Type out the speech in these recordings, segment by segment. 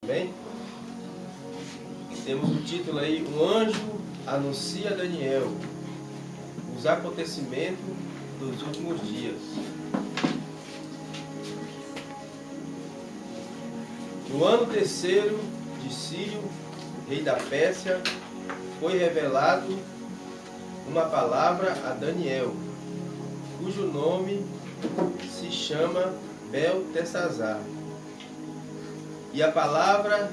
Bem, temos o título aí: O anjo anuncia a Daniel os acontecimentos dos últimos dias. No ano terceiro de Ciro, rei da Pérsia, foi revelado uma palavra a Daniel, cujo nome se chama Beltesazar. E a palavra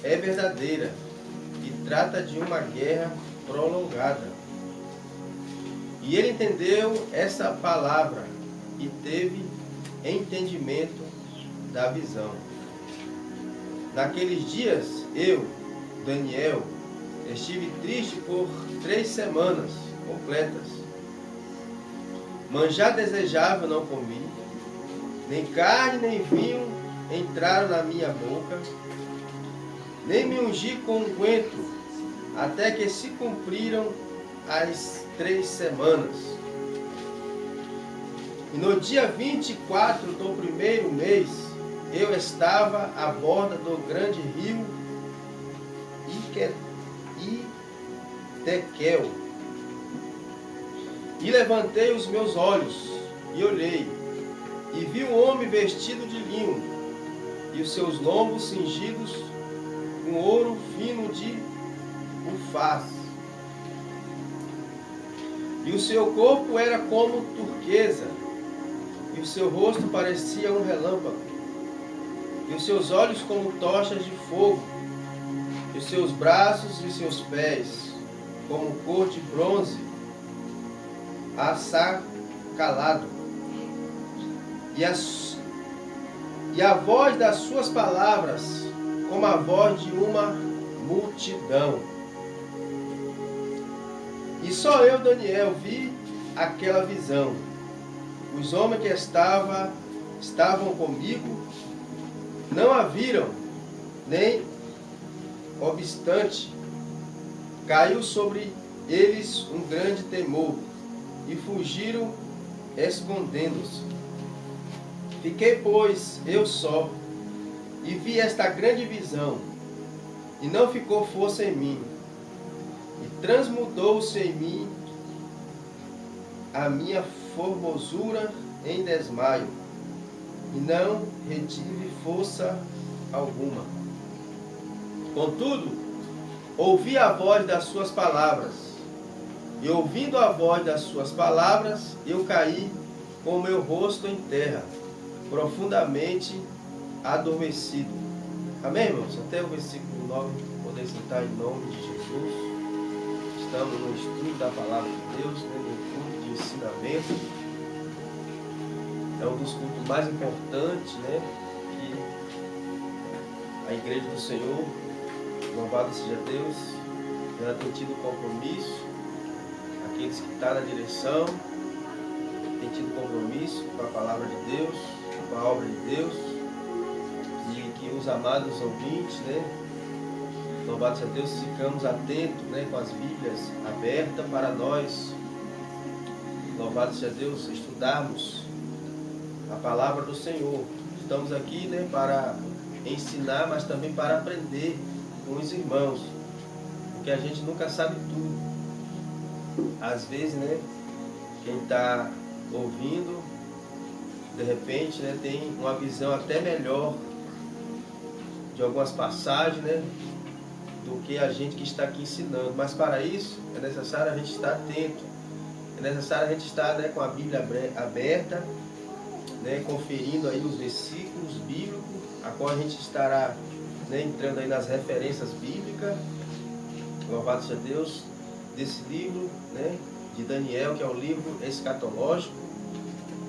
é verdadeira e trata de uma guerra prolongada. E ele entendeu essa palavra e teve entendimento da visão. Naqueles dias, eu, Daniel, estive triste por 3 semanas completas. Manjar desejável não comi, nem carne nem vinho entraram na minha boca, nem me ungi com unguento, até que se cumpriram as 3 semanas. E no dia 24 do primeiro mês, eu estava à borda do grande rio Hiddekel. E levantei os meus olhos e olhei, e vi um homem vestido de linho, e os seus lombos cingidos com ouro fino de Ufaz. E o seu corpo era como turquesa, e o seu rosto parecia um relâmpago, e os seus olhos como tochas de fogo, e os seus braços e os seus pés como cor de bronze açacalado. E a voz das suas palavras como a voz de uma multidão. E só eu, Daniel, vi aquela visão. Os homens que estavam comigo não a viram, nem obstante, caiu sobre eles um grande temor, e fugiram escondendo-se. Fiquei, pois, eu só, e vi esta grande visão, e não ficou força em mim, e transmudou-se em mim a minha formosura em desmaio, e não retive força alguma. Contudo, ouvi a voz das suas palavras, e ouvindo a voz das suas palavras, eu caí com o meu rosto em terra, profundamente adormecido. Amém, irmãos? Até o versículo 9, poder citar em nome de Jesus. Estamos no estudo da palavra de Deus, no culto de ensinamento. É um dos cultos mais importantes, que a igreja do Senhor, louvado seja Deus, ela tem tido compromisso. Aqueles que estão na direção têm tido compromisso com a palavra de Deus, com a obra de Deus, e que os amados ouvintes, louvado seja Deus, ficamos atentos, com as Bíblias abertas para nós, louvado seja Deus, estudarmos a palavra do Senhor. Estamos aqui, para ensinar, mas também para aprender com os irmãos, porque a gente nunca sabe tudo. Às vezes, quem está ouvindo, de repente, tem uma visão até melhor de algumas passagens, do que a gente que está aqui ensinando. Mas para isso, é necessário a gente estar atento, é necessário a gente estar com a Bíblia aberta, conferindo aí os versículos bíblicos, a qual a gente estará entrando aí nas referências bíblicas, louvado seja Deus, desse livro, de Daniel, que é um livro escatológico.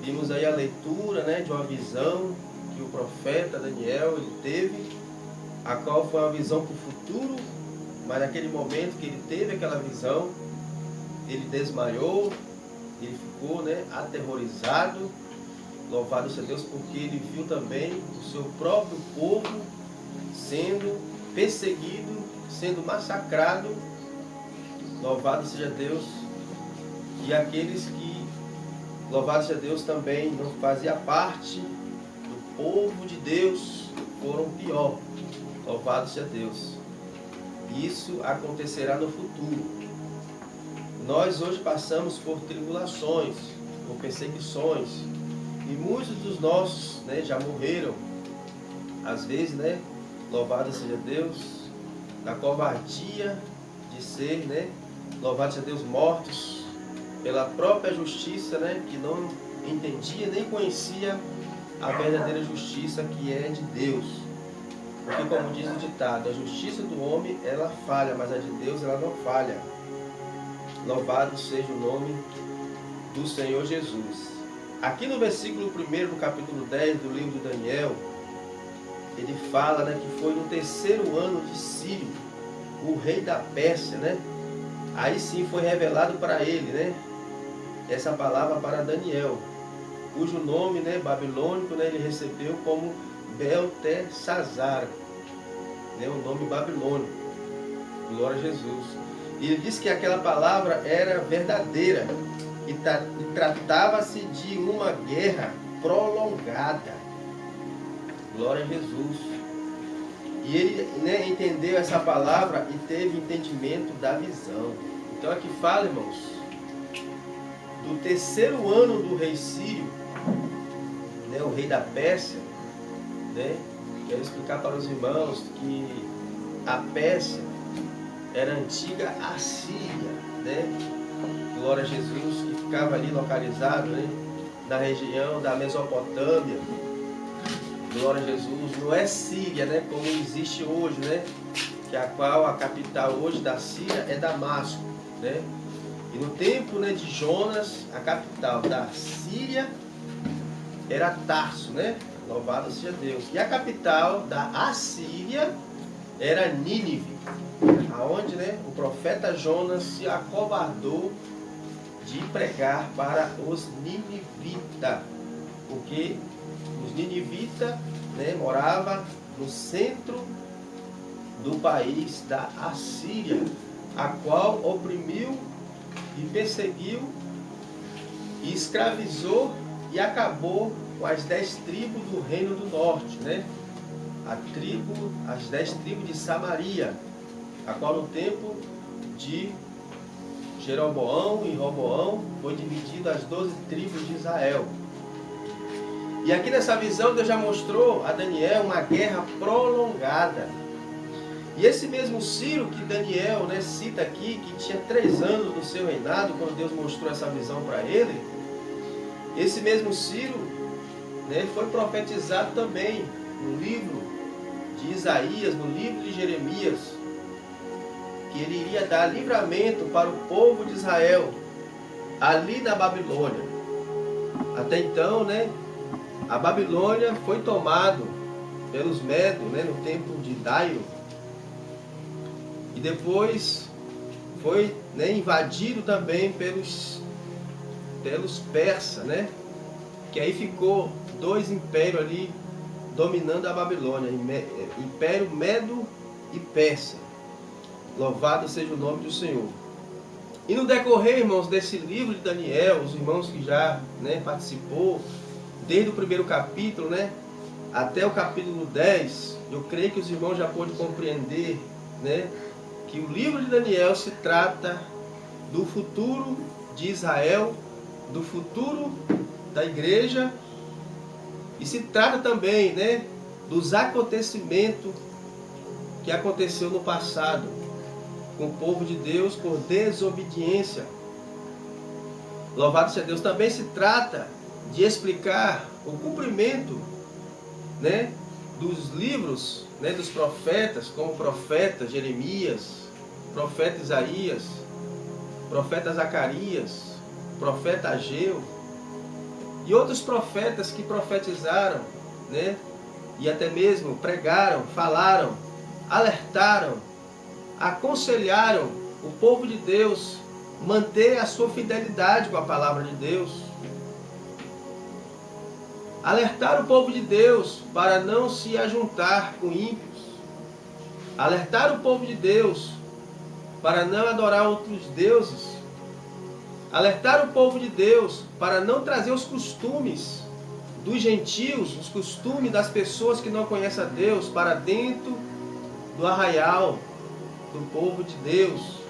Vimos aí a leitura, de uma visão que o profeta Daniel ele teve, a qual foi uma visão para o futuro, mas naquele momento que ele teve aquela visão, ele desmaiou, ele ficou aterrorizado, louvado seja Deus, porque ele viu também o seu próprio povo sendo perseguido, sendo massacrado, louvado seja Deus, e aqueles que, louvado seja Deus, também não fazia parte do povo de Deus, foram pior. Louvado seja Deus. Isso acontecerá no futuro. Nós hoje passamos por tribulações, por perseguições, e muitos dos nossos, né, já morreram. Às vezes, né, louvado seja Deus, na covardia de ser, né, louvado seja Deus, mortos pela própria justiça, né, que não entendia nem conhecia a verdadeira justiça que é de Deus. Porque, como diz o ditado, a justiça do homem, ela falha, mas a de Deus, ela não falha. Louvado seja o nome do Senhor Jesus. Aqui no versículo 1 do capítulo 10 do livro de Daniel, ele fala, né, que foi no 3º ano de Círio, o rei da Pérsia, né? Aí sim foi revelado para ele, né, essa palavra para Daniel, cujo nome, né, babilônico, né, ele recebeu como Beltesazar, né, o nome babilônico. Glória a Jesus. E ele disse que aquela palavra era verdadeira e tratava-se de uma guerra prolongada. Glória a Jesus. E ele, né, entendeu essa palavra e teve entendimento da visão. Então aqui fala, irmãos, do 3º ano do rei Círio, né, o rei da Pérsia, né? Quero explicar para os irmãos que a Pérsia era a antiga Assíria, né? Glória a Jesus, que ficava ali localizado, né, na região da Mesopotâmia. Glória a Jesus. Não é Síria, né, como existe hoje, né? Que a qual a capital hoje da Síria é Damasco, né? E no tempo, né, de Jonas, a capital da Síria era Tarso, né? Louvado seja Deus. E a capital da Assíria era Nínive, aonde, né, o profeta Jonas se acovardou de pregar para os ninivitas, porque os ninivitas, né, moravam no centro do país da Assíria, a qual oprimiu e perseguiu e escravizou e acabou com as 10 tribos do reino do norte, né? As 10 tribos de Samaria, a qual no tempo de Jeroboão e Roboão foi dividido as 12 tribos de Israel. E aqui nessa visão Deus já mostrou a Daniel uma guerra prolongada. E esse mesmo Ciro que Daniel, né, cita aqui, que tinha 3 anos do seu reinado, quando Deus mostrou essa visão para ele, esse mesmo Ciro, né, foi profetizado também no livro de Isaías, no livro de Jeremias, que ele iria dar livramento para o povo de Israel, ali na Babilônia. Até então, né, a Babilônia foi tomada pelos Medos, né, no tempo de Dario, e depois foi, né, invadido também pelos persas, né, que aí ficou 2 impérios ali dominando a Babilônia, Império Medo e Persa. Louvado seja o nome do Senhor. E no decorrer, irmãos, desse livro de Daniel, os irmãos que já, né, participou, desde o 1º capítulo, né, até o capítulo 10, eu creio que os irmãos já podem compreender, né, que o livro de Daniel se trata do futuro de Israel, do futuro da igreja, e se trata também, né, dos acontecimentos que aconteceu no passado com o povo de Deus por desobediência. Louvado seja Deus. Também se trata de explicar o cumprimento, né, dos livros, né, dos profetas, como o profeta Jeremias, profeta Isaías, profeta Zacarias, profeta Ageu e outros profetas que profetizaram, né, e até mesmo pregaram, falaram, alertaram, aconselharam o povo de Deus manter a sua fidelidade com a palavra de Deus. Alertar o povo de Deus para não se ajuntar com ímpios. Alertar o povo de Deus para não adorar outros deuses. Alertar o povo de Deus para não trazer os costumes dos gentios, os costumes das pessoas que não conhecem a Deus para dentro do arraial do povo de Deus.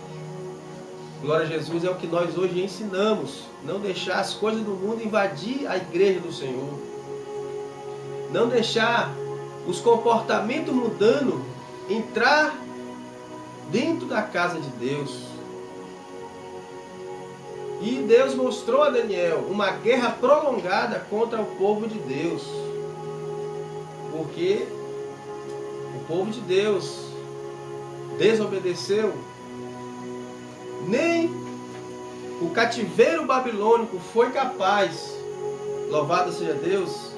Glória a Jesus, é o que nós hoje ensinamos. Não deixar as coisas do mundo invadir a igreja do Senhor. Não deixar os comportamentos mundanos entrar dentro da casa de Deus. E Deus mostrou a Daniel uma guerra prolongada contra o povo de Deus. Porque o povo de Deus desobedeceu. Nem o cativeiro babilônico foi capaz, louvado seja Deus,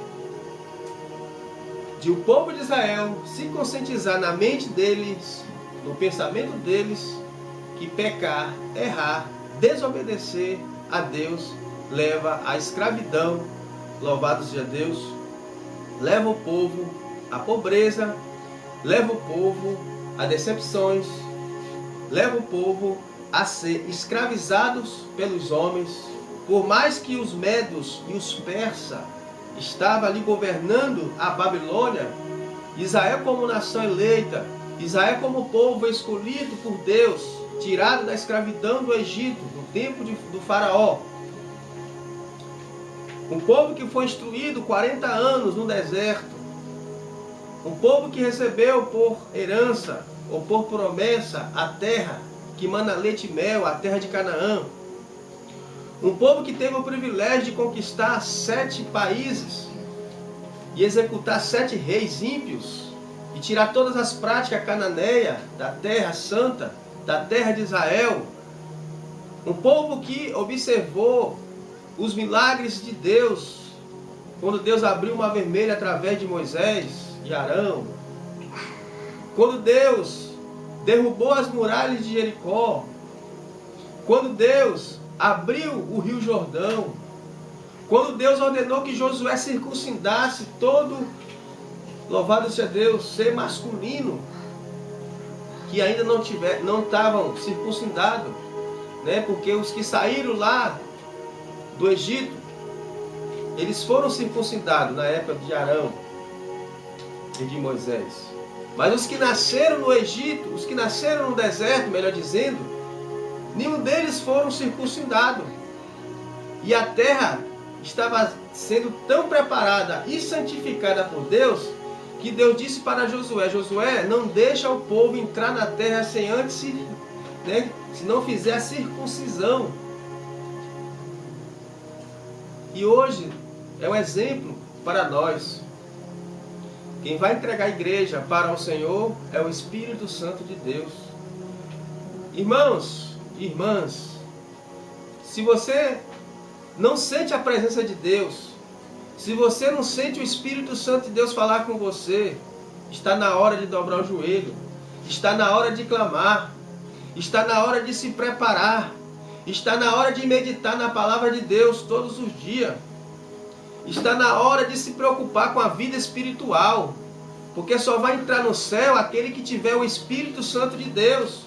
de o povo de Israel se conscientizar na mente deles, no pensamento deles, que pecar, errar, desobedecer a Deus leva à escravidão, louvado seja Deus, leva o povo à pobreza, leva o povo a decepções, leva o povo a ser escravizados pelos homens. Por mais que os medos e os persas estavam ali governando a Babilônia, Israel como nação eleita, Israel como povo escolhido por Deus, tirado da escravidão do Egito, no tempo do faraó, um povo que foi instruído 40 anos no deserto, um povo que recebeu por herança ou por promessa a terra que mana leite e mel, a terra de Canaã. Um povo que teve o privilégio de conquistar 7 países e executar 7 reis ímpios e tirar todas as práticas cananeias da terra santa, da terra de Israel. Um povo que observou os milagres de Deus, quando Deus abriu o mar vermelho através de Moisés e Arão, quando Deus derrubou as muralhas de Jericó, quando Deus abriu o rio Jordão, quando Deus ordenou que Josué circuncidasse todo, louvado seja Deus, ser masculino, que ainda não estavam circuncidados, né? Porque os que saíram lá do Egito, eles foram circuncidados na época de Arão e de Moisés. Mas os que nasceram no Egito, os que nasceram no deserto, melhor dizendo, nenhum deles foram circuncidados. E a terra estava sendo tão preparada e santificada por Deus, que Deus disse para Josué: Josué, não deixa o povo entrar na terra sem antes, né, se não fizer a circuncisão. E hoje é um exemplo para nós. Quem vai entregar a igreja para o Senhor é o Espírito Santo de Deus. Irmãos, irmãs, se você não sente a presença de Deus, se você não sente o Espírito Santo de Deus falar com você, está na hora de dobrar o joelho, está na hora de clamar, está na hora de se preparar, está na hora de meditar na palavra de Deus todos os dias. Está na hora de se preocupar com a vida espiritual. Porque só vai entrar no céu aquele que tiver o Espírito Santo de Deus.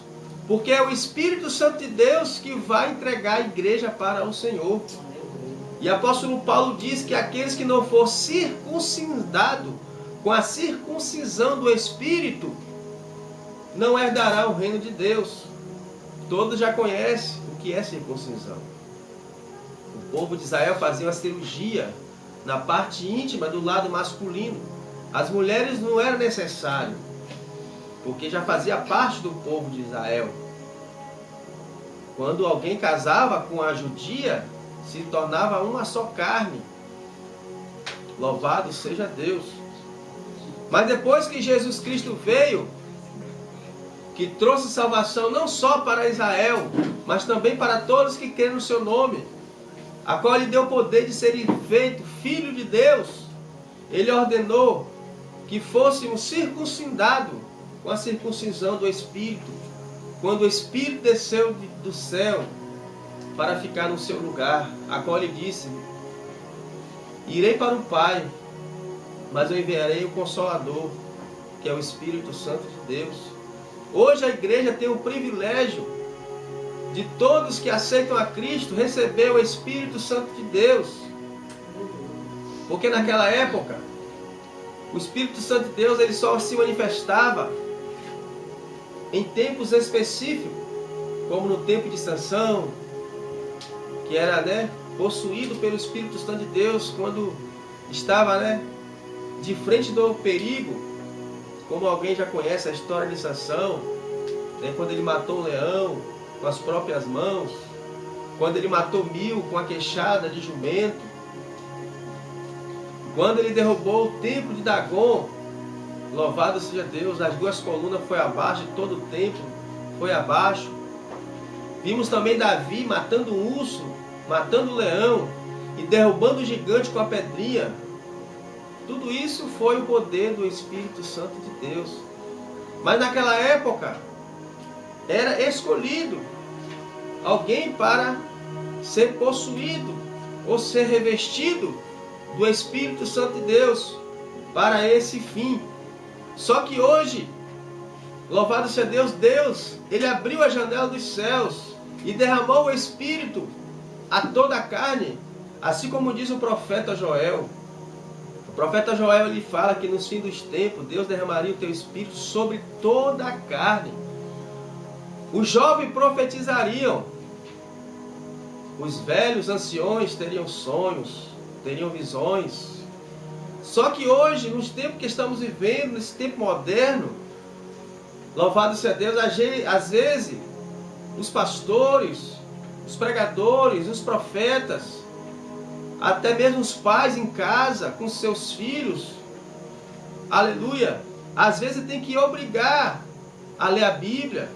Porque é o Espírito Santo de Deus que vai entregar a igreja para o Senhor. E o apóstolo Paulo diz que aqueles que não for circuncidado com a circuncisão do Espírito, não herdará o reino de Deus. Todos já conhecem o que é circuncisão. O povo de Israel fazia uma cirurgia na parte íntima do lado masculino. As mulheres não era necessário, porque já fazia parte do povo de Israel. Quando alguém casava com a judia, se tornava uma só carne. Louvado seja Deus. Mas depois que Jesus Cristo veio, que trouxe salvação não só para Israel, mas também para todos que creem no seu nome, a qual lhe deu o poder de ser feito filho de Deus, ele ordenou que fôssemos circuncidados com a circuncisão do Espírito, quando o Espírito desceu do céu para ficar no seu lugar, a qual ele disse: irei para o Pai, mas eu enviarei o Consolador, que é o Espírito Santo de Deus. Hoje a igreja tem o privilégio de todos que aceitam a Cristo receber o Espírito Santo de Deus. Porque naquela época, o Espírito Santo de Deus ele só se manifestava em tempos específicos, como no tempo de Sansão, que era, possuído pelo Espírito Santo de Deus, quando estava, de frente do perigo, como alguém já conhece a história de Sansão, quando ele matou um leão com as próprias mãos, quando ele matou 1000 com a queixada de jumento, quando ele derrubou o templo de Dagon, louvado seja Deus, as 2 colunas foi abaixo, todo o templo foi abaixo. Vimos também Davi matando um urso, matando um leão e derrubando o gigante com a pedrinha. Tudo isso foi o poder do Espírito Santo de Deus. Mas naquela época era escolhido alguém para ser possuído ou ser revestido do Espírito Santo de Deus para esse fim. Só que hoje, louvado seja Deus, Ele abriu a janela dos céus e derramou o Espírito a toda a carne, assim como diz o profeta Joel. O profeta Joel, ele fala que nos fins dos tempos Deus derramaria o teu Espírito sobre toda a carne. Os jovens profetizariam, os velhos anciões teriam sonhos, teriam visões. Só que hoje, nos tempos que estamos vivendo, nesse tempo moderno, louvado seja Deus, às vezes os pastores, os pregadores, os profetas, até mesmo os pais em casa com seus filhos, aleluia, às vezes tem que obrigar a ler a Bíblia,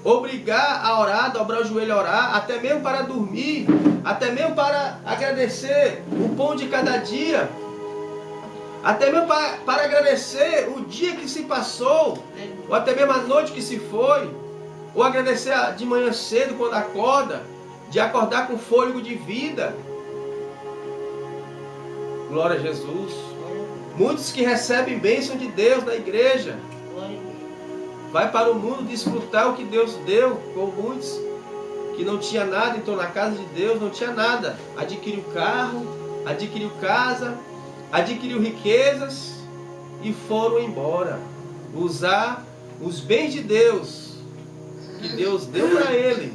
obrigar a orar, dobrar o joelho a orar, até mesmo para dormir, até mesmo para agradecer o pão de cada dia, até mesmo para agradecer o dia que se passou, ou até mesmo a noite que se foi, ou agradecer de manhã cedo quando acorda, de acordar com fôlego de vida. Glória a Jesus. Muitos que recebem bênção de Deus na igreja, vai para o mundo desfrutar o que Deus deu, com muitos que não tinha nada, então na casa de Deus não tinha nada. Adquiriu carro, adquiriu casa, adquiriu riquezas e foram embora. Usar os bens de Deus, que Deus deu para ele,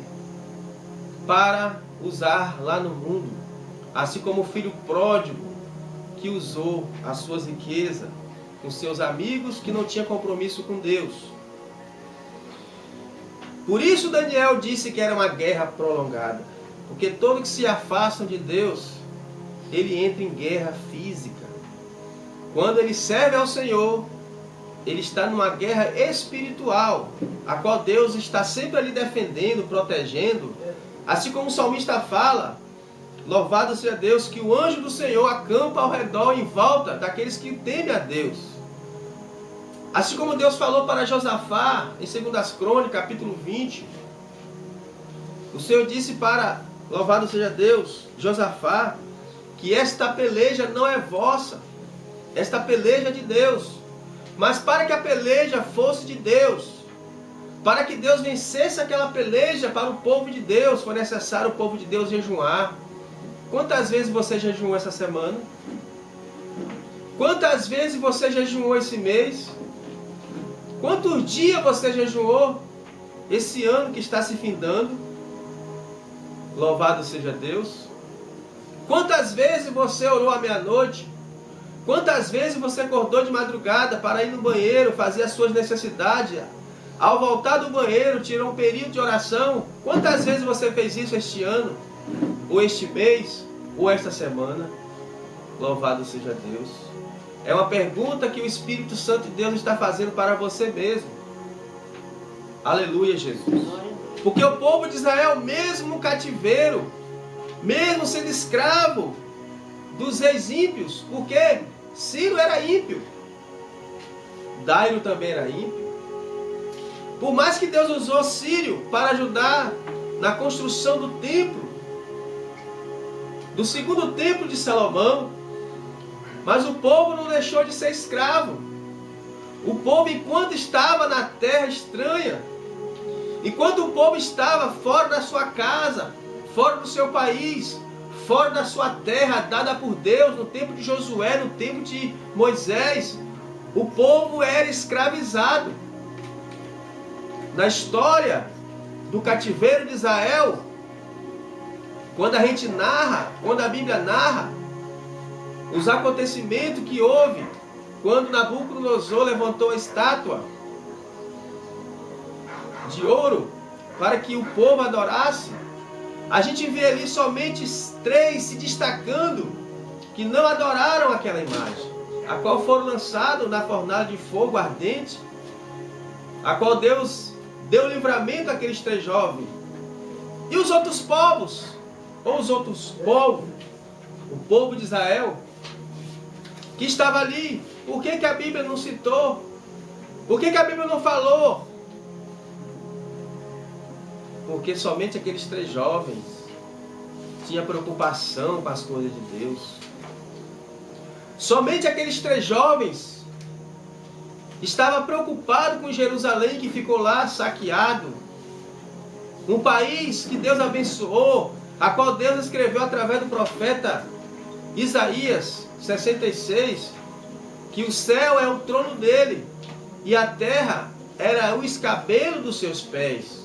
para usar lá no mundo. Assim como o filho pródigo, que usou as suas riquezas com seus amigos, que não tinha compromisso com Deus. Por isso Daniel disse que era uma guerra prolongada. Porque todos que se afastam de Deus, ele entra em guerra física. Quando ele serve ao Senhor, ele está numa guerra espiritual, a qual Deus está sempre ali defendendo, protegendo. Assim como o salmista fala, louvado seja Deus, que o anjo do Senhor acampa ao redor, em volta daqueles que temem a Deus. Assim como Deus falou para Josafá, em 2 Crônicas, capítulo 20, o Senhor disse para, louvado seja Deus, Josafá, que esta peleja não é vossa, esta peleja é de Deus. Mas para que a peleja fosse de Deus, para que Deus vencesse aquela peleja para o povo de Deus, foi necessário o povo de Deus jejuar. Quantas vezes você jejuou essa semana? Quantas vezes você jejuou esse mês? Quantos dias você jejuou esse ano que está se findando? Louvado seja Deus. Quantas vezes você orou à meia-noite? Quantas vezes você acordou de madrugada para ir no banheiro, fazer as suas necessidades? Ao voltar do banheiro, tirou um período de oração? Quantas vezes você fez isso este ano? Ou este mês? Ou esta semana? Louvado seja Deus. É uma pergunta que o Espírito Santo de Deus está fazendo para você mesmo. Aleluia, Jesus. Porque o povo de Israel, mesmo no cativeiro, mesmo sendo escravo dos reis ímpios, porque Ciro era ímpio, Dairo também era ímpio. Por mais que Deus usou Ciro para ajudar na construção do templo, do segundo templo de Salomão, mas o povo não deixou de ser escravo. O povo, enquanto estava na terra estranha, enquanto o povo estava fora da sua casa, fora do seu país, fora da sua terra dada por Deus, no tempo de Josué, no tempo de Moisés, o povo era escravizado. na história do cativeiro de Israel, quando a gente narra, quando a Bíblia narra os acontecimentos que houve quando Nabucodonosor levantou a estátua de ouro para que o povo adorasse, a gente vê ali somente 3 se destacando que não adoraram aquela imagem, a qual foram lançados na fornalha de fogo ardente, a qual Deus deu livramento àqueles 3 jovens. E os outros povos, ou os outros povos, o povo de Israel, que estava ali, por que a Bíblia não citou? Por que a Bíblia não falou? Porque somente aqueles 3 jovens tinham preocupação com as coisas de Deus. Somente aqueles 3 jovens estavam preocupados com Jerusalém, que ficou lá saqueado. Um país que Deus abençoou, a qual Deus escreveu através do profeta Isaías 66, que o céu é o trono dele e a terra era o escabelo dos seus pés.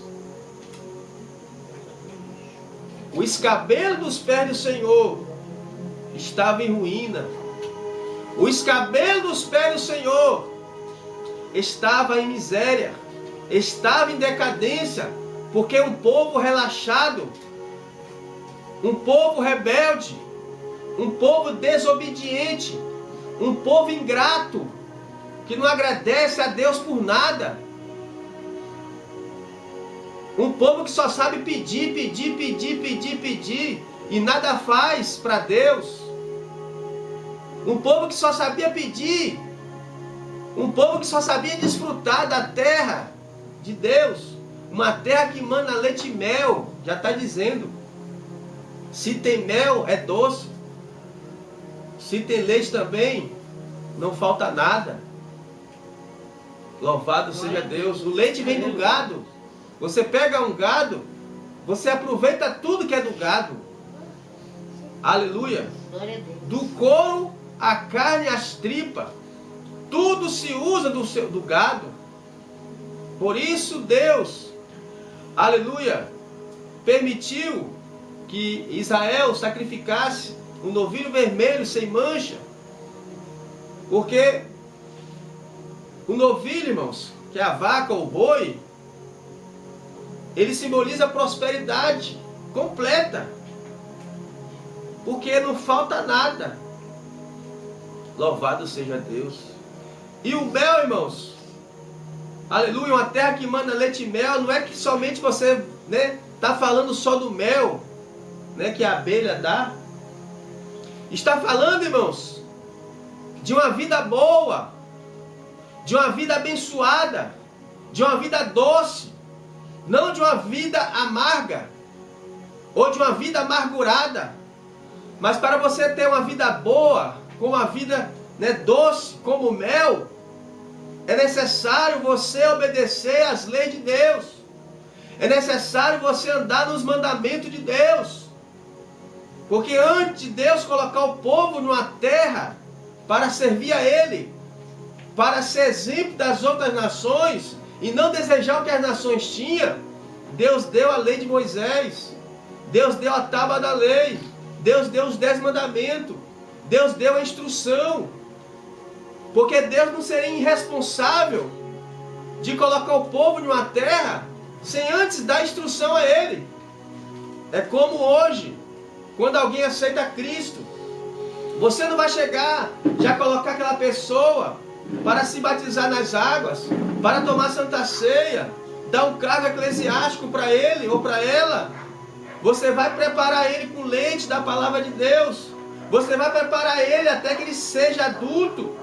O escabelo dos pés do Senhor estava em ruína. O escabelo dos pés do Senhor estava em miséria, estava em decadência, porque um povo relaxado, um povo rebelde, um povo desobediente, um povo ingrato, que não agradece a Deus por nada. Um povo que só sabe pedir e nada faz para Deus. Um povo que só sabia pedir. Um povo que só sabia desfrutar da terra de Deus. Uma terra que mana leite e mel. Já está dizendo. Se tem mel, é doce. Se tem leite também, não falta nada. Louvado seja Deus. O leite vem do gado. Você pega um gado, você aproveita tudo que é do gado. Aleluia. Do couro, a carne, as tripas. Tudo se usa do gado. Por isso Deus, aleluia, permitiu que Israel sacrificasse um novilho vermelho sem mancha. Porque o novilho, irmãos, que é a vaca ou o boi, ele simboliza a prosperidade completa. Porque não falta nada. Louvado seja Deus. E o mel, irmãos, aleluia, uma terra que manda leite e mel, não é que somente você está falando só do mel, que a abelha dá. Está falando, irmãos, de uma vida boa, de uma vida abençoada, de uma vida doce. Não de uma vida amarga, ou de uma vida amargurada, mas para você ter uma vida boa, com uma vida doce, como mel, é necessário você obedecer às leis de Deus, é necessário você andar nos mandamentos de Deus, porque antes de Deus colocar o povo numa terra, para servir a Ele, para ser exemplo das outras nações, e não desejar o que as nações tinham, Deus deu a lei de Moisés, Deus deu a tábua da lei, Deus deu os 10 mandamentos, Deus deu a instrução, porque Deus não seria irresponsável de colocar o povo numa terra sem antes dar instrução a ele. É como hoje, quando alguém aceita Cristo, você não vai chegar, já colocar aquela pessoa para se batizar nas águas, para tomar santa ceia, dar um cargo eclesiástico para ele ou para ela. Você vai preparar ele com leite da palavra de Deus. Você vai preparar ele até que ele seja adulto.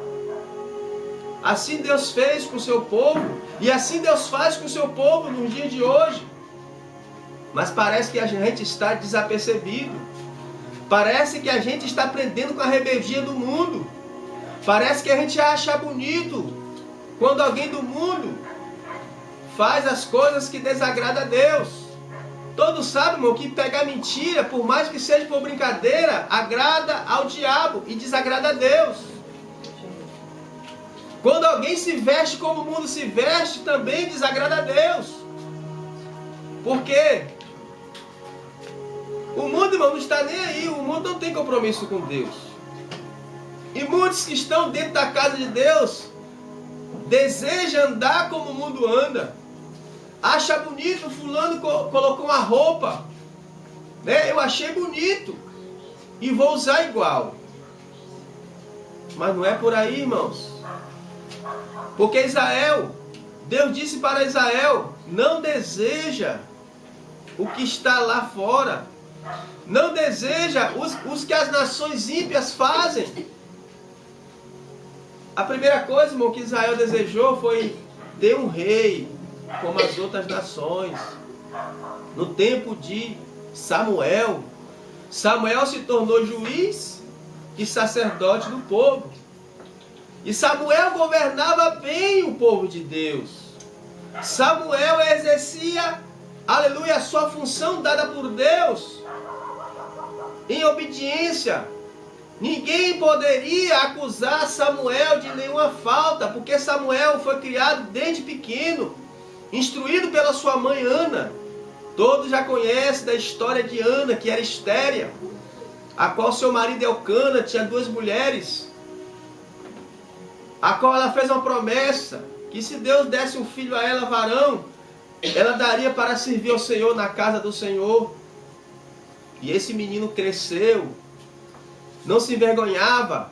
Assim Deus fez com o seu povo, e assim Deus faz com o seu povo nos dias de hoje. Mas parece que a gente está desapercebido. Parece que a gente está aprendendo com a rebeldia do mundo. Parece que a gente acha bonito quando alguém do mundo faz as coisas que desagradam a Deus. Todos sabem, irmão, que pegar mentira, por mais que seja por brincadeira, agrada ao diabo e desagrada a Deus. Quando alguém se veste como o mundo se veste, também desagrada a Deus. Por quê? O mundo, irmão, não está nem aí. O mundo não tem compromisso com Deus. E muitos que estão dentro da casa de Deus desejam andar como o mundo anda. Acha bonito, fulano colocou uma roupa, né? Eu achei bonito e vou usar igual. Mas não é por aí, irmãos. Porque Israel, Deus disse para Israel, não deseja o que está lá fora. Não deseja os que as nações ímpias fazem. A primeira coisa, irmão, que Israel desejou foi ter um rei, como as outras nações. No tempo de Samuel, Samuel se tornou juiz e sacerdote do povo. E Samuel governava bem o povo de Deus. Samuel exercia, aleluia, a sua função dada por Deus em obediência. Ninguém poderia acusar Samuel de nenhuma falta, porque Samuel foi criado desde pequeno, instruído pela sua mãe Ana. Todos já conhecem da história de Ana, que era estéril, a qual seu marido Elcana tinha 2 mulheres, a qual ela fez uma promessa, que se Deus desse um filho a ela, varão, ela daria para servir ao Senhor na casa do Senhor. E esse menino cresceu, não se envergonhava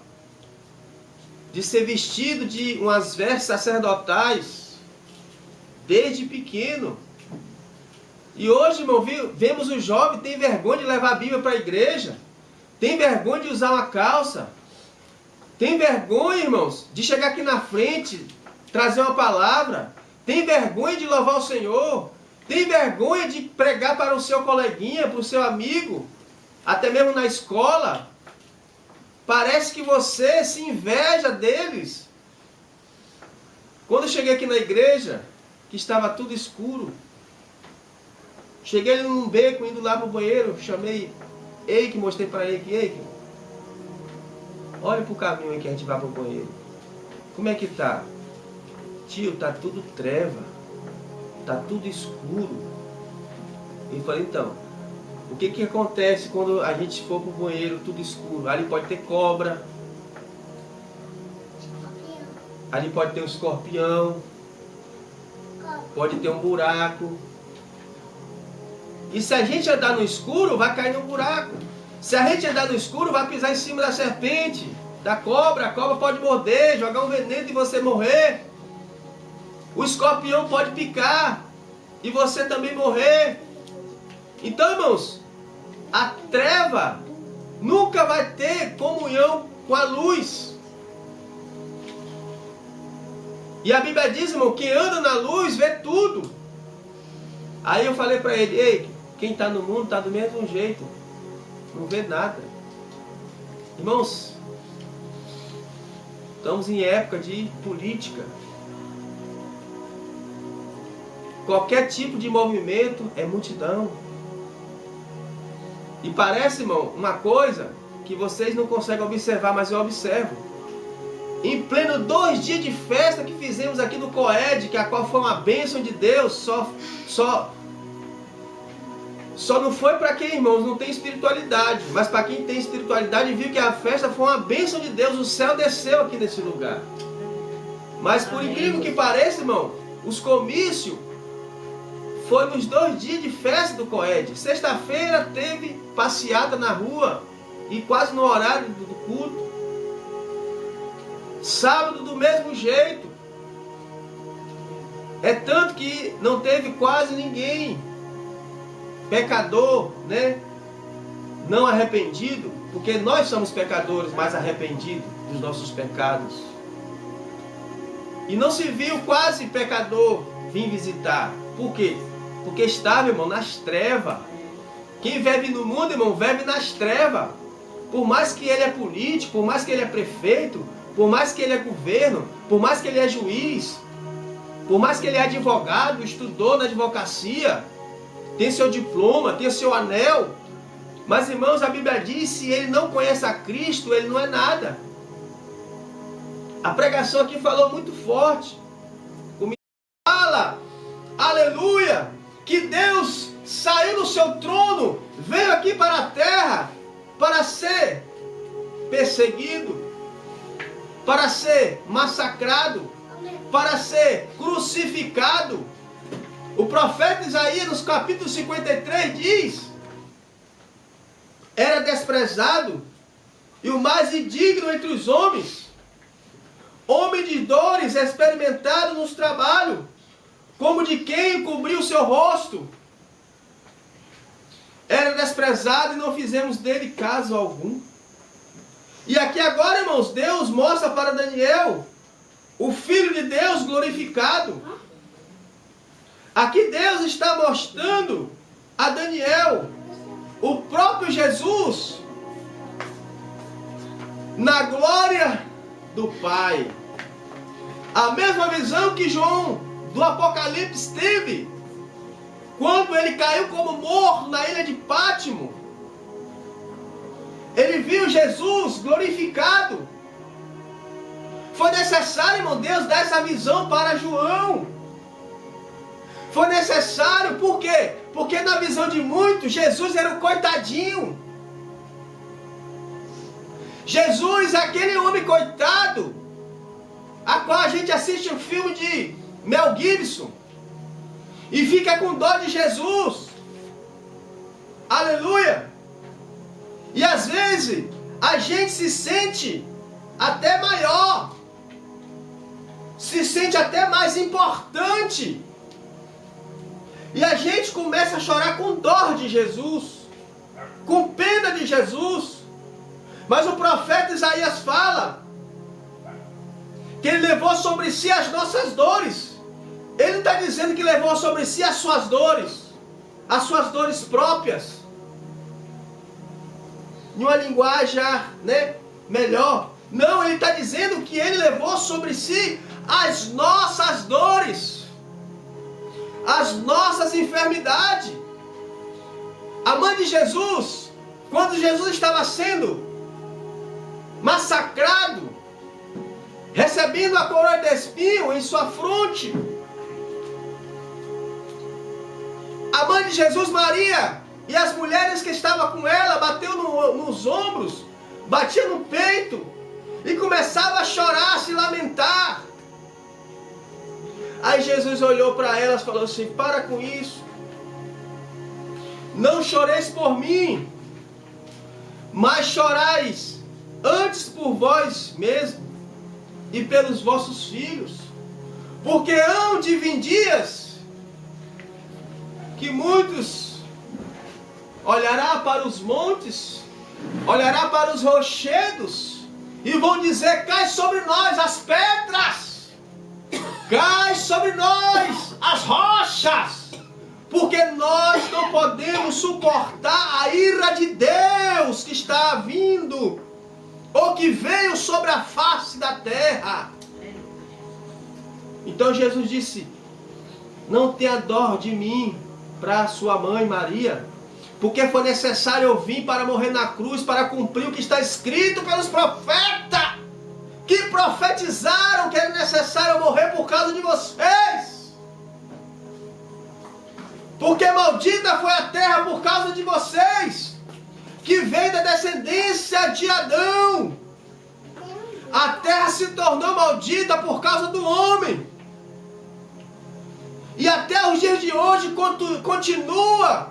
de ser vestido de umas vestes sacerdotais, desde pequeno. E hoje, irmão, vemos o jovem tem vergonha de levar a Bíblia para a igreja, tem vergonha de usar uma calça, tem vergonha, irmãos, de chegar aqui na frente, trazer uma palavra, tem vergonha de louvar o Senhor, tem vergonha de pregar para o seu coleguinha, para o seu amigo, até mesmo na escola. Parece que você se inveja deles. Quando eu cheguei aqui na igreja, que estava tudo escuro, cheguei num beco, indo lá para o banheiro, chamei Eike, mostrei para ele que Eike, olha para o caminho aí que a gente vai para o banheiro. Como é que tá? Tio, tá tudo treva, tá tudo escuro. E falei, então, o que que acontece quando a gente for para o banheiro tudo escuro? Ali pode ter cobra, ali pode ter um escorpião, pode ter um buraco. E se a gente andar no escuro, vai cair no buraco. Se a gente andar no escuro, vai pisar em cima da serpente, da cobra. A cobra pode morder, jogar um veneno e você morrer. O escorpião pode picar e você também morrer. Então, irmãos, a treva nunca vai ter comunhão com a luz. E a Bíblia diz, irmão, quem anda na luz vê tudo. Aí eu falei para ele, ei, quem está no mundo está do mesmo jeito, não vê nada. Irmãos, estamos em época de política. Qualquer tipo de movimento é multidão. E parece, irmão, uma coisa que vocês não conseguem observar, mas eu observo. Em pleno 2 dias de festa que fizemos aqui no Coed, que a qual foi uma bênção de Deus, só não foi para quem, irmãos, não tem espiritualidade, mas para quem tem espiritualidade viu que a festa foi uma bênção de Deus, o céu desceu aqui nesse lugar. Mas por incrível que pareça, irmão, os comícios foi nos 2 dias de festa do Coed. Sexta-feira teve passeata na rua e quase no horário do culto. Sábado do mesmo jeito. É tanto que não teve quase ninguém pecador, né? Não arrependido, porque nós somos pecadores, mas arrependidos dos nossos pecados. E não se viu quase pecador vir visitar. Por quê? Porque estava, irmão, nas trevas. Quem vive no mundo, irmão, vive nas trevas. Por mais que ele é político, por mais que ele é prefeito, por mais que ele é governo, por mais que ele é juiz, por mais que ele é advogado, estudou na advocacia, tem seu diploma, tem seu anel, mas, irmãos, a Bíblia diz, se ele não conhece a Cristo, ele não é nada. A pregação aqui falou muito forte. Fala, aleluia, que Deus seu trono, veio aqui para a terra para ser perseguido, para ser massacrado, para ser crucificado. O profeta Isaías, no capítulo 53, diz: era desprezado e o mais indigno entre os homens, homem de dores, experimentado nos trabalhos, como de quem encobriu o seu rosto. Era desprezado e não fizemos dele caso algum. E aqui agora, irmãos, Deus mostra para Daniel o Filho de Deus glorificado. Aqui Deus está mostrando a Daniel o próprio Jesus na glória do Pai. A mesma visão que João do Apocalipse teve quando ele caiu como morto na ilha de Pátimo. Ele viu Jesus glorificado. Foi necessário, irmão, Deus dar essa visão para João. Foi necessário, por quê? Porque na visão de muitos, Jesus era um coitadinho. Jesus, aquele homem coitado, a qual a gente assiste um filme de Mel Gibson e fica com dó de Jesus. Aleluia! E às vezes a gente se sente até maior, se sente até mais importante. E a gente começa a chorar com dor de Jesus, com pena de Jesus. Mas o profeta Isaías fala que ele levou sobre si as nossas dores. Ele não está dizendo que levou sobre si as suas dores próprias. Em uma linguagem, melhor. Não, ele está dizendo que ele levou sobre si as nossas dores, as nossas enfermidades. A mãe de Jesus, quando Jesus estava sendo massacrado, recebendo a coroa de espinho em sua fronte, a mãe de Jesus, Maria, e as mulheres que estavam com ela, bateu nos ombros, batia no peito, e começava a chorar, a se lamentar. Aí Jesus olhou para elas e falou assim: para com isso, não choreis por mim, mas chorais antes por vós mesmos e pelos vossos filhos, porque hão de vir dias que muitos olhará para os montes, olhará para os rochedos e vão dizer: cai sobre nós as pedras, cai sobre nós as rochas, porque nós não podemos suportar a ira de Deus que está vindo, ou que veio sobre a face da terra. Então Jesus disse: não tenha dó de mim, para sua mãe Maria, porque foi necessário eu vir para morrer na cruz, para cumprir o que está escrito pelos profetas, que profetizaram que era necessário eu morrer por causa de vocês. Porque maldita foi a terra por causa de vocês, que veio da descendência de Adão. A terra se tornou maldita por causa do homem. E até os dias de hoje continua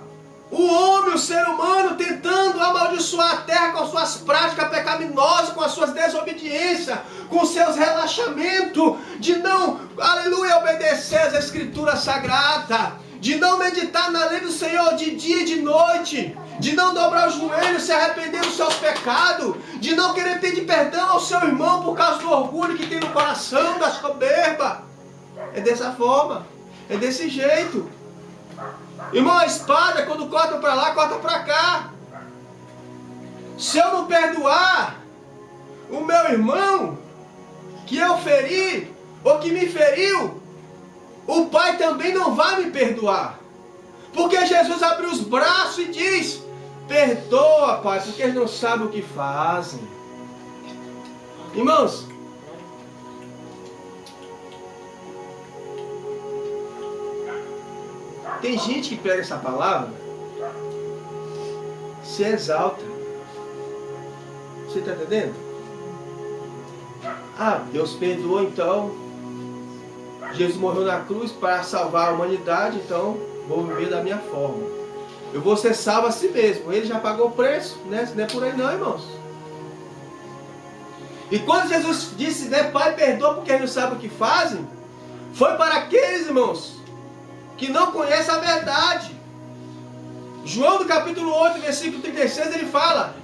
o homem, o ser humano, tentando amaldiçoar a terra com as suas práticas pecaminosas, com as suas desobediências, com os seus relaxamentos, de não, aleluia, obedecer às escrituras sagradas, de não meditar na lei do Senhor de dia e de noite, de não dobrar os joelhos, se arrepender dos seus pecados, de não querer pedir perdão ao seu irmão por causa do orgulho que tem no coração, da soberba. É dessa forma, é desse jeito. Irmão, a espada, quando corta para lá, corta para cá. Se eu não perdoar o meu irmão que eu feri, ou que me feriu, o Pai também não vai me perdoar. Porque Jesus abriu os braços e diz: perdoa, Pai, porque eles não sabem o que fazem. Irmãos, tem gente que pega essa palavra se exalta. Você está entendendo? Ah, Deus perdoou, então Jesus morreu na cruz para salvar a humanidade, então vou viver da minha forma. Eu vou ser salvo a si mesmo. Ele já pagou o preço, né? Não é por aí não, irmãos. E quando Jesus disse, né, Pai, perdoa porque eles não sabem o que fazem, foi para aqueles, irmãos, que não conhecem a verdade. João, no capítulo 8, versículo 36, ele fala: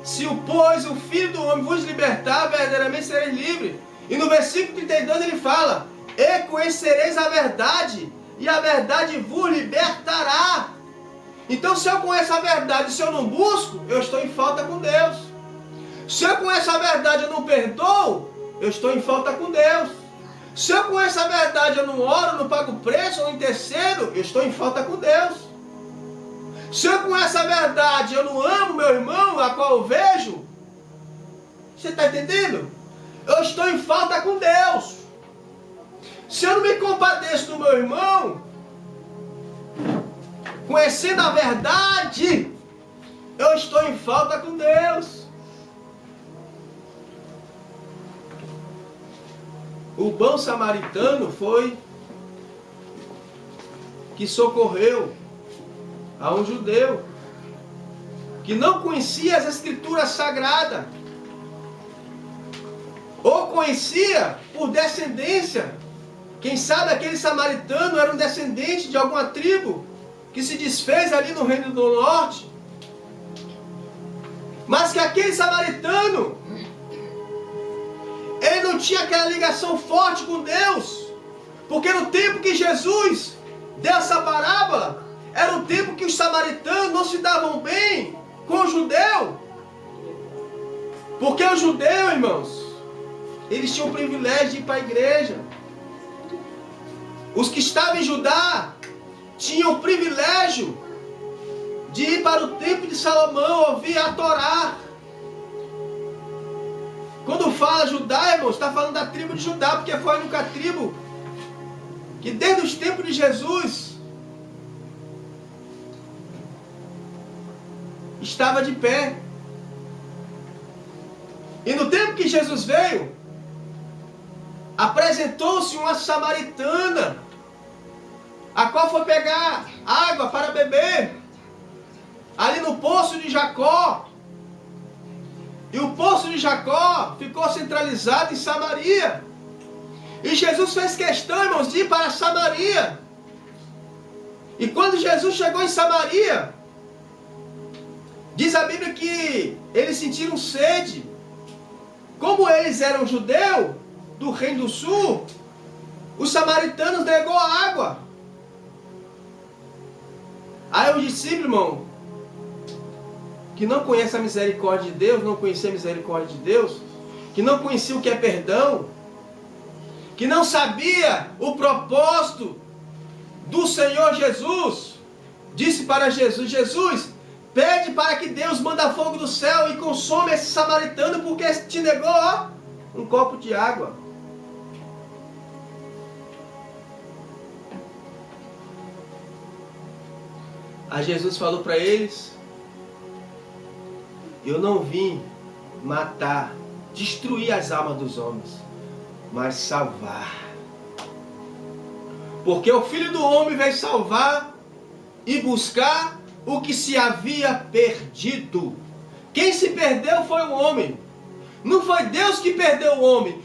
se pois o Filho do Homem vos libertar, verdadeiramente sereis livres. E no versículo 32 ele fala: e conhecereis a verdade, e a verdade vos libertará. Então, se eu conheço a verdade, se eu não busco, eu estou em falta com Deus. Se eu conheço a verdade e eu não perdoo, eu estou em falta com Deus. Se eu conheço a verdade, eu não oro, não pago preço, eu não intercedo, eu estou em falta com Deus. Se eu conheço a verdade, eu não amo meu irmão, a qual eu vejo, você está entendendo? Eu estou em falta com Deus. Se eu não me compadeço do meu irmão, conhecendo a verdade, eu estou em falta com Deus. O bom samaritano foi que socorreu a um judeu que não conhecia as escrituras sagradas, ou conhecia por descendência. Quem sabe aquele samaritano era um descendente de alguma tribo que se desfez ali no Reino do Norte, mas que aquele samaritano, ele não tinha aquela ligação forte com Deus, porque no tempo que Jesus deu essa parábola, era um tempo que os samaritanos não se davam bem com o judeu, porque o judeu, irmãos, eles tinham o privilégio de ir para a igreja. Os que estavam em Judá tinham o privilégio de ir para o templo de Salomão, ouvir a Torá. Quando fala Judá, irmãos, está falando da tribo de Judá, porque foi a única tribo que desde os tempos de Jesus estava de pé. E no tempo que Jesus veio, apresentou-se uma samaritana, a qual foi pegar água para beber, ali no poço de Jacó. E o poço de Jacó ficou centralizado em Samaria. E Jesus fez questão, irmãos, de ir para Samaria. E quando Jesus chegou em Samaria, diz a Bíblia que eles sentiram sede. Como eles eram judeus do Reino do Sul, os samaritanos negou a água. Aí os discípulos, irmão, que não conhecem a misericórdia de Deus, não conheciam a misericórdia de Deus, que não conheciam o que é perdão, que não sabia o propósito do Senhor Jesus, disse para Jesus: Jesus, pede para que Deus manda fogo do céu e consome esse samaritano, porque te negou, ó, um copo de água. Aí Jesus falou para eles: eu não vim matar, destruir as almas dos homens, mas salvar. Porque o Filho do Homem veio salvar e buscar o que se havia perdido. Quem se perdeu foi o homem. Não foi Deus que perdeu o homem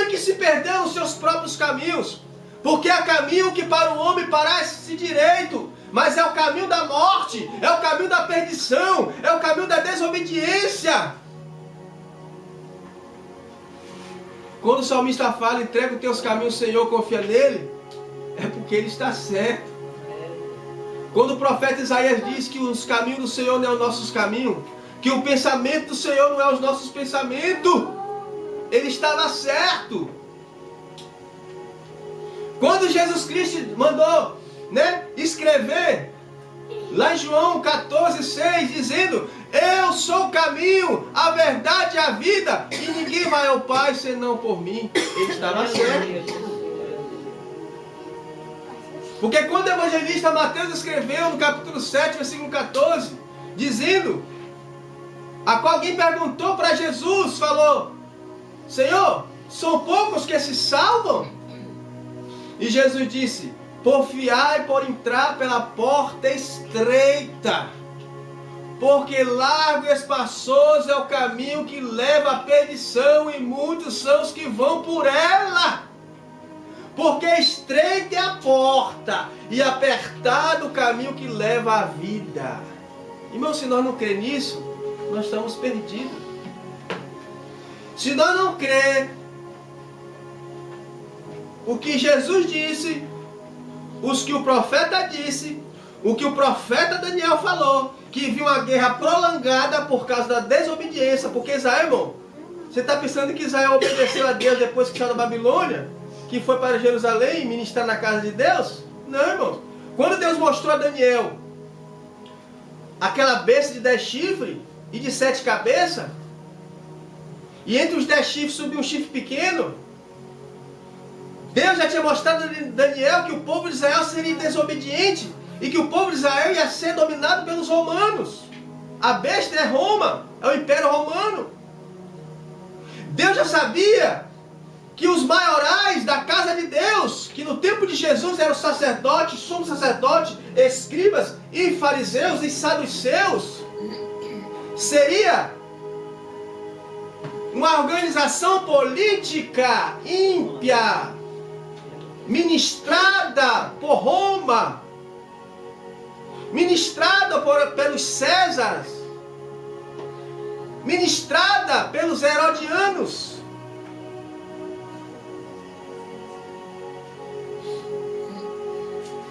que se perdeu nos seus próprios caminhos. Porque há caminho que para o homem parece direito, mas é o caminho da morte, é o caminho da perdição, é o caminho da desobediência. Quando o salmista fala, entrega os teus caminhos, Senhor, confia nele, é porque ele está certo. Quando o profeta Isaías diz que os caminhos do Senhor não é os nossos caminhos, que o pensamento do Senhor não é os nossos pensamentos, ele estava certo. Quando Jesus Cristo mandou, escrever, lá em João 14:6, dizendo: eu sou o caminho, a verdade e a vida, e ninguém vai ao Pai senão por mim, ele estava certo. Porque quando o evangelista Mateus escreveu no capítulo 7, versículo 14, dizendo, a qual alguém perguntou para Jesus, falou, Senhor, são poucos que se salvam? E Jesus disse, porfiai por entrar pela porta estreita, porque largo e espaçoso é o caminho que leva à perdição, e muitos são os que vão por ela. Porque estreita é a porta, e apertado o caminho que leva à vida. Irmão, se nós não cremos nisso, nós estamos perdidos. Se nós não cremos o que Jesus disse, os que o profeta disse, o que o profeta Daniel falou, que viu uma guerra prolongada por causa da desobediência, porque Israel, irmão, você está pensando que Israel obedeceu a Deus depois que saiu da Babilônia? Que foi para Jerusalém ministrar na casa de Deus? Não, irmão. Quando Deus mostrou a Daniel aquela besta de 10 chifres e de 7 cabeças, e entre os 10 chifres subiu um chifre pequeno, Deus já tinha mostrado a Daniel que o povo de Israel seria desobediente e que o povo de Israel ia ser dominado pelos romanos. A besta é Roma, é o Império Romano. Deus já sabia que os maiorais da casa de Deus, que no tempo de Jesus eram sacerdotes, sumos sacerdotes, escribas e fariseus e saduceus, seria uma organização política ímpia, ministrada por Roma, ministrada pelos Césares, ministrada pelos herodianos.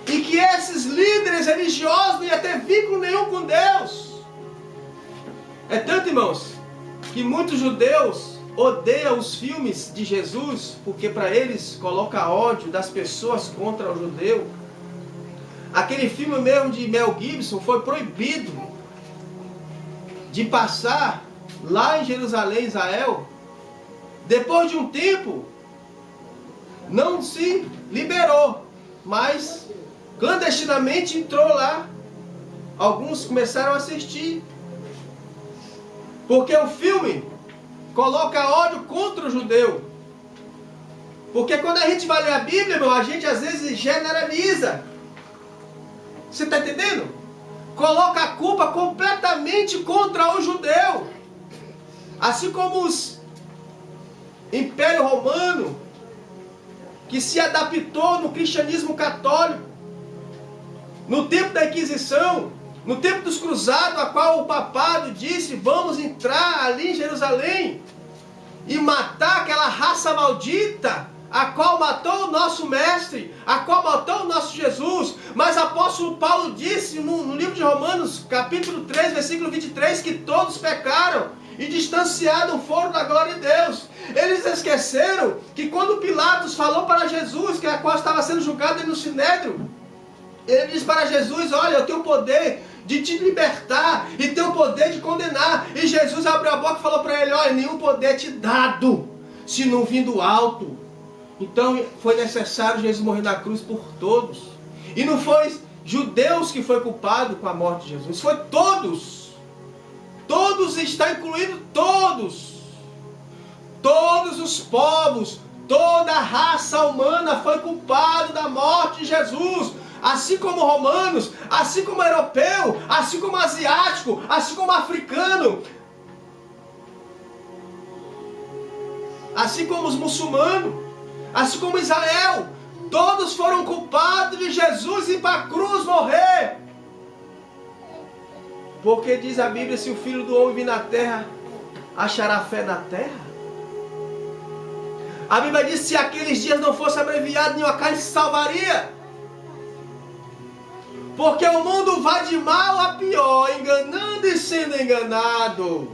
E que esses líderes religiosos não iam ter vínculo nenhum com Deus. É tanto, irmãos, que muitos judeus odeiam os filmes de Jesus, porque para eles coloca ódio das pessoas contra o judeu. Aquele filme mesmo de Mel Gibson foi proibido de passar lá em Jerusalém, Israel. Depois de um tempo, não se liberou, mas clandestinamente entrou lá. Alguns começaram a assistir, porque o filme coloca ódio contra o judeu. Porque quando a gente vai ler a Bíblia, irmão, a gente às vezes generaliza. Você está entendendo? Coloca a culpa completamente contra o judeu. Assim como os Império Romano, que se adaptou no cristianismo católico, no tempo da Inquisição, no tempo dos cruzados, a qual o papado disse, vamos entrar ali em Jerusalém e matar aquela raça maldita, a qual matou o nosso mestre, a qual matou o nosso Jesus. Mas o apóstolo Paulo disse no livro de Romanos, capítulo 3, versículo 23, que todos pecaram e distanciados foram da glória de Deus. Eles esqueceram que quando Pilatos falou para Jesus, que a qual estava sendo julgado no Sinédrio, ele disse para Jesus, olha, eu tenho o poder de te libertar e tenho o poder de condenar. E Jesus abriu a boca e falou para ele, olha, nenhum poder te dado, se não vir do alto. Então foi necessário Jesus morrer na cruz por todos. E não foi judeus que foi culpado com a morte de Jesus, foi todos. Todos, está incluído todos. Todos os povos, toda a raça humana foi culpado da morte de Jesus. Assim como romanos, assim como europeu, assim como asiático, assim como africano, assim como os muçulmanos, assim como Israel, todos foram culpados de Jesus ir para a cruz morrer. Porque diz a Bíblia, se o Filho do Homem vir na terra, achará fé na terra? A Bíblia diz, se aqueles dias não fosse abreviado, nenhuma carne se salvaria. Porque o mundo vai de mal a pior, enganando e sendo enganado.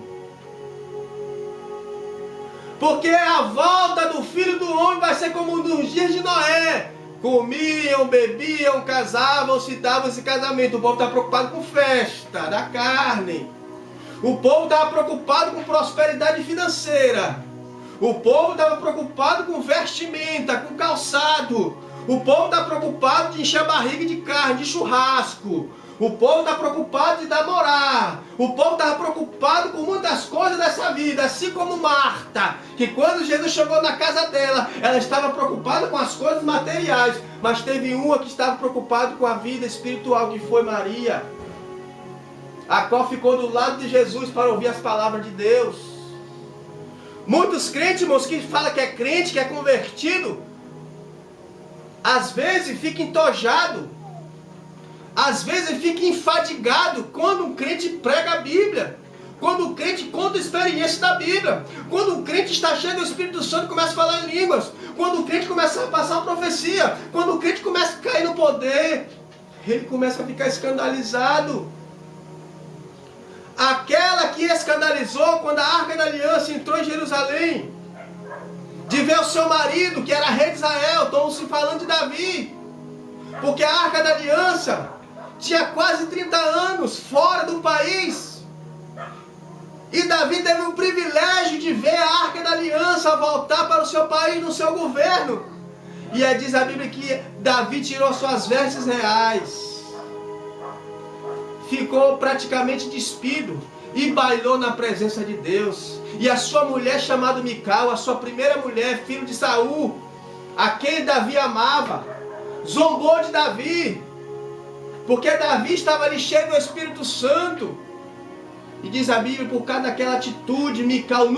Porque a volta do Filho do Homem vai ser como nos dias de Noé. Comiam, bebiam, casavam, se davam esse casamento. O povo está preocupado com festa da carne. O povo estava preocupado com prosperidade financeira. O povo estava preocupado com vestimenta, com calçado. O povo está preocupado de encher a barriga de carne, de churrasco. O povo está preocupado de namorar. O povo estava preocupado com muitas coisas dessa vida. Assim como Marta, que quando Jesus chegou na casa dela, ela estava preocupada com as coisas materiais. Mas teve uma que estava preocupada com a vida espiritual, que foi Maria, a qual ficou do lado de Jesus para ouvir as palavras de Deus. Muitos crentes, irmãos, que falam que é crente, que é convertido, às vezes fica entojado, às vezes fica enfadigado quando um crente prega a Bíblia, quando o crente conta a experiência da Bíblia, quando o crente está cheio do Espírito Santo e começa a falar em línguas, quando o crente começa a passar uma profecia, quando o crente começa a cair no poder, ele começa a ficar escandalizado. Aquela que escandalizou quando a Arca da Aliança entrou em Jerusalém, de ver o seu marido, que era rei de Israel, estão se falando de Davi, porque a Arca da Aliança tinha quase 30 anos fora do país, e Davi teve o privilégio de ver a Arca da Aliança voltar para o seu país, no seu governo. E aí diz a Bíblia que Davi tirou suas vestes reais, ficou praticamente despido e bailou na presença de Deus. E a sua mulher chamada Mical, a sua primeira mulher, filho de Saul, a quem Davi amava, zombou de Davi, porque Davi estava ali cheio do Espírito Santo. E diz a Bíblia, por causa daquela atitude, Mical nunca